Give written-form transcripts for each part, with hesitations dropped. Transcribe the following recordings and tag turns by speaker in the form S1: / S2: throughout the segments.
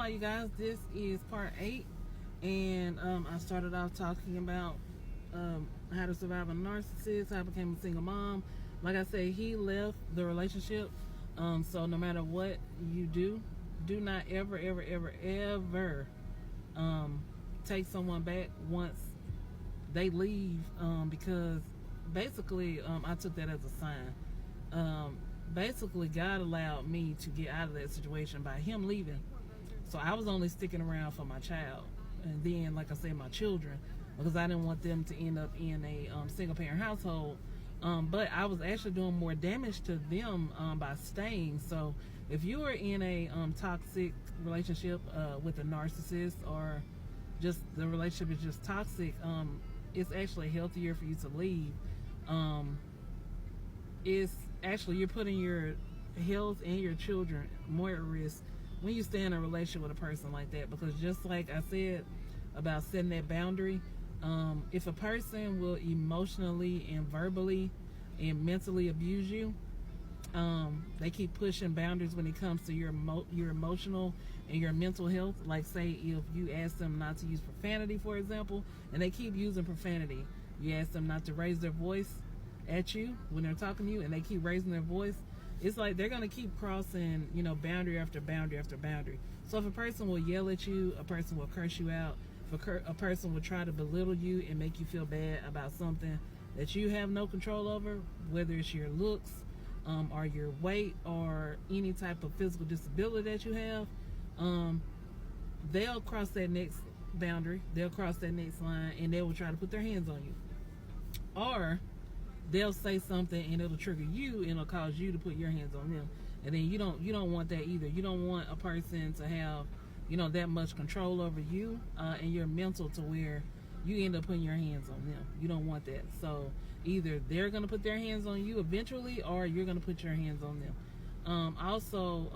S1: Hola, you guys. This is part 8, and I started off talking about how to survive a narcissist, how I became a single mom. Like I said, he left the relationship, so no matter what you do not ever, ever, ever, ever take someone back once they leave, because basically I took that as a sign. Basically, God allowed me to get out of that situation by him leaving. So I was only sticking around for my child, and then, like I said, my children, because I didn't want them to end up in a single parent household. But I was actually doing more damage to them by staying. So if you are in a toxic relationship with a narcissist, or just the relationship is just toxic, it's actually healthier for you to leave. It's actually, you're putting your health and your children more at risk when you stay in a relationship with a person like that, because just like I said about setting that boundary, if a person will emotionally and verbally and mentally abuse you, they keep pushing boundaries when it comes to your emotional and your mental health. Like, say if you ask them not to use profanity, for example, and they keep using profanity, you ask them not to raise their voice at you when they're talking to you, and they keep raising their voice, it's like they're going to keep crossing, boundary after boundary after boundary. So if a person will yell at you, a person will curse you out, if a person will try to belittle you and make you feel bad about something that you have no control over, whether it's your looks, or your weight, or any type of physical disability that you have, they'll cross that next boundary, they'll cross that next line, and they will try to put their hands on you. Or they'll say something and it'll trigger you and it'll cause you to put your hands on them. And then you don't want that either. You don't want a person to have, that much control over you and your mental, to where you end up putting your hands on them. You don't want that. So either they're going to put their hands on you eventually, or you're going to put your hands on them. Also,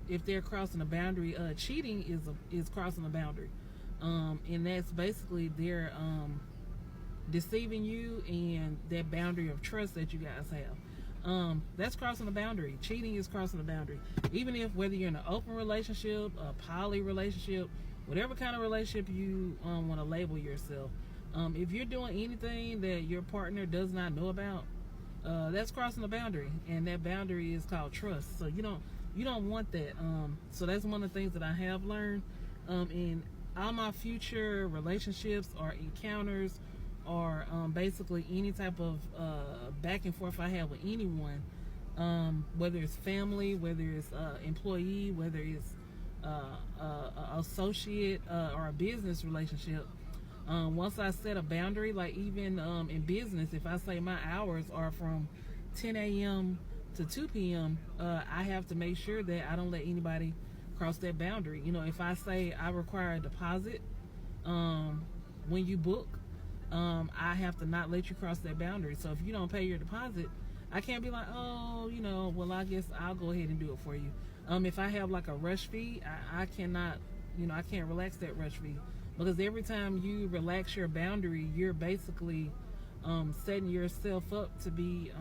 S1: if they're crossing a boundary, cheating is crossing a boundary. And that's basically they're deceiving you, and that boundary of trust that you guys have. That's crossing a boundary. Cheating is crossing a boundary. Even if, whether you're in an open relationship, a poly relationship, whatever kind of relationship you want to label yourself, if you're doing anything that your partner does not know about, that's crossing a boundary, and that boundary is called trust. So you don't want that. So that's one of the things that I have learned in all my future relationships or encounters, or basically any type of back and forth I have with anyone, whether it's family, whether it's employee, whether it's associate, or a business relationship. Once I set a boundary, like even in business, if I say my hours are from 10 a.m. to 2 p.m., I have to make sure that I don't let anybody cross that boundary. If I say I require a deposit when you book, I have to not let you cross that boundary. So if you don't pay your deposit, I can't be like, well, I guess I'll go ahead and do it for you. If I have like a rush fee, I cannot, I can't relax that rush fee, because every time you relax your boundary, you're basically setting yourself up to be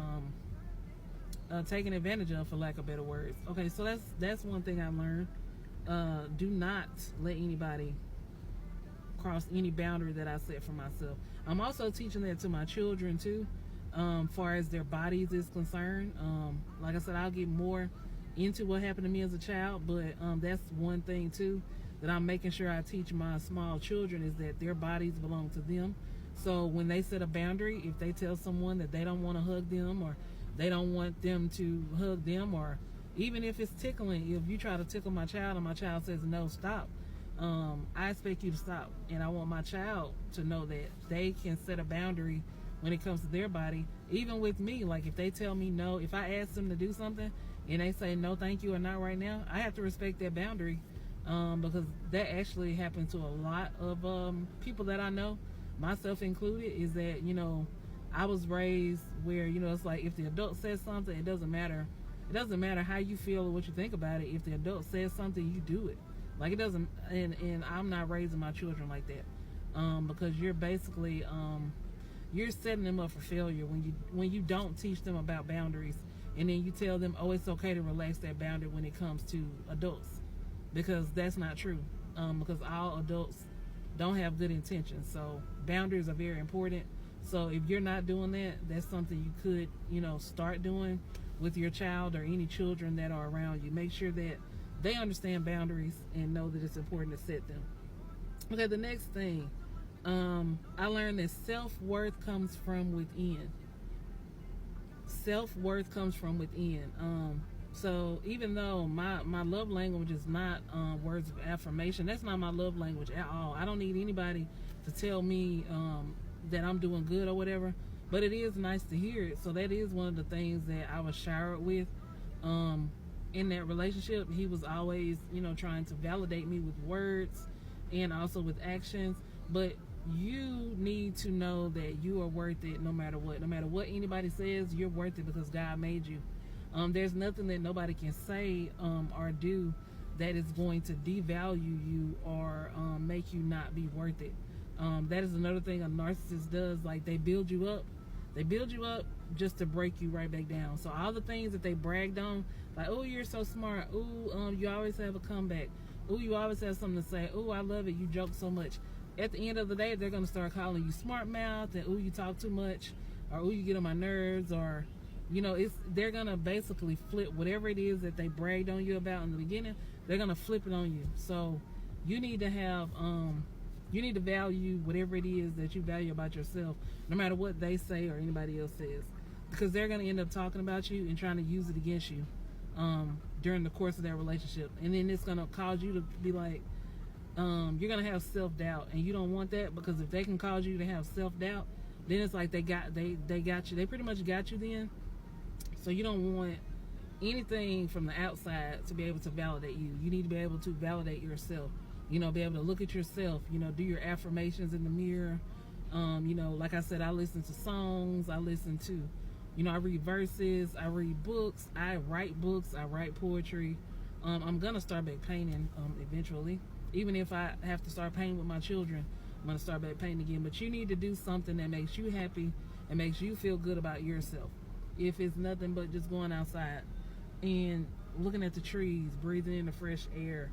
S1: taken advantage of, for lack of better words. Okay, so that's one thing I learned. Do not let anybody cross any boundary that I set for myself. I'm also teaching that to my children too, far as their bodies is concerned. Like I said, I'll get more into what happened to me as a child, but that's one thing too that I'm making sure I teach my small children, is that their bodies belong to them. So when they set a boundary, if they tell someone that they don't want to hug them, or they don't want them to hug them, or even if it's tickling, if you try to tickle my child and my child says no, stop, I expect you to stop. And I want my child to know that they can set a boundary when it comes to their body. Even with me, like if they tell me no, if I ask them to do something and they say no thank you, or not right now, I have to respect that boundary, because that actually happens to a lot of people that I know, myself included, is that I was raised where it's like, if the adult says something, it doesn't matter how you feel or what you think about it. If the adult says something, you do it. Like, it doesn't, and I'm not raising my children like that, because you're basically you're setting them up for failure when you don't teach them about boundaries, and then you tell them, oh, it's okay to relax that boundary when it comes to adults. because that's not true. Because all adults don't have good intentions. So boundaries are very important. So if you're not doing that, that's something you could, start doing with your child or any children that are around you. Make sure that they understand boundaries and know that it's important to set them. Okay, the next thing, I learned that self-worth comes from within. Self-worth comes from within. So even though my love language is not words of affirmation, that's not my love language at all. I don't need anybody to tell me that I'm doing good or whatever, but it is nice to hear it. So that is one of the things that I was showered with in that relationship. He was always, trying to validate me with words and also with actions. But you need to know that you are worth it no matter what. No matter what anybody says, you're worth it because God made you. There's nothing that nobody can say or do that is going to devalue you or make you not be worth it. That is another thing a narcissist does. Like, they build you up. They build you up just to break you right back down. So all the things that they bragged on, like, oh, you're so smart. Oh, you always have a comeback. Oh, you always have something to say. Oh, I love it. You joke so much. At the end of the day, they're going to start calling you smart mouth and, oh, you talk too much, or, oh, you get on my nerves, or, they're going to basically flip whatever it is that they bragged on you about in the beginning. They're going to flip it on you. So you need to have, you need to value whatever it is that you value about yourself, no matter what they say or anybody else says, because they're going to end up talking about you and trying to use it against you during the course of that relationship. And then it's going to cause you to be like, you're going to have self-doubt, and you don't want that, because if they can cause you to have self-doubt, then it's like they got you. They pretty much got you then. So you don't want anything from the outside to be able to validate you. You need to be able to validate yourself. Be able to look at yourself, do your affirmations in the mirror. Like I said, I listen to songs, I listen to, I read verses, I read books, I write books, I write poetry. I'm going to start back painting eventually. Even if I have to start painting with my children, I'm going to start back painting again. But you need to do something that makes you happy and makes you feel good about yourself. If it's nothing but just going outside and looking at the trees, breathing in the fresh air.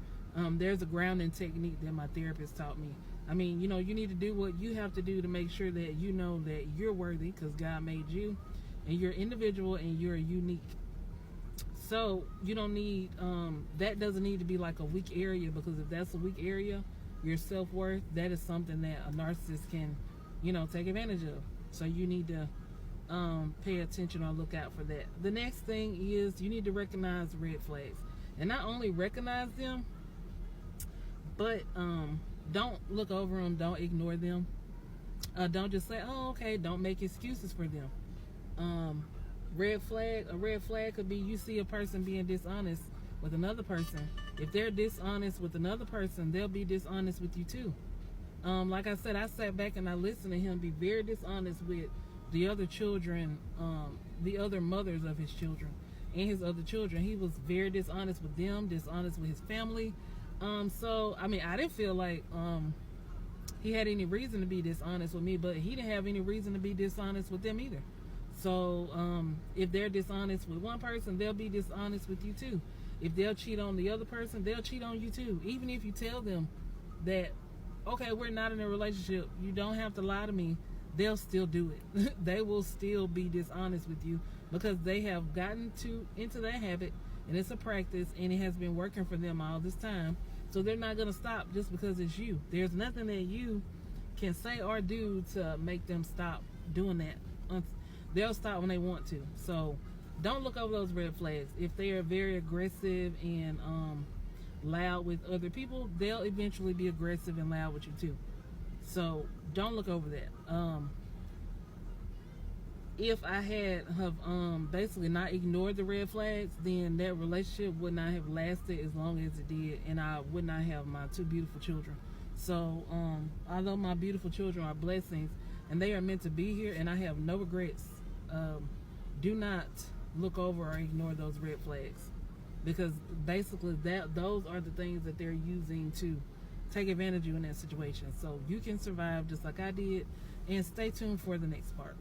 S1: There's a grounding technique that my therapist taught me. I mean, you need to do what you have to do to make sure that you know that you're worthy, because God made you, and you're individual and you're unique. So you don't need, that doesn't need to be like a weak area, because if that's a weak area, your self-worth, that is something that a narcissist can, take advantage of. So you need to pay attention or look out for that. The next thing is you need to recognize red flags, and not only recognize them, but don't look over them, don't ignore them, don't just say, oh, okay, don't make excuses for them. A red flag could be you see a person being dishonest with another person. If they're dishonest with another person, they'll be dishonest with you too. Like I said, I sat back and I listened to him be very dishonest with the other children, the other mothers of his children and his other children. He was very dishonest with them, dishonest with his family. So I mean, I didn't feel like he had any reason to be dishonest with me, but he didn't have any reason to be dishonest with them either. So if they're dishonest with one person, they'll be dishonest with you too. If they'll cheat on the other person, they'll cheat on you too. Even if you tell them that, okay, we're not in a relationship, you don't have to lie to me, they'll still do it. They will still be dishonest with you because they have gotten into that habit, and it's a practice, and it has been working for them all this time. So they're not going to stop just because it's you. There's nothing that you can say or do to make them stop doing that. They'll stop when they want to. So don't look over those red flags. If they are very aggressive and loud with other people, they'll eventually be aggressive and loud with you too. So don't look over that. If I have basically not ignored the red flags, then that relationship would not have lasted as long as it did, and I would not have my two beautiful children. So although my beautiful children are blessings and they are meant to be here, and I have no regrets, do not look over or ignore those red flags, because basically those are the things that they're using to take advantage of you in that situation. So you can survive just like I did, and stay tuned for the next part.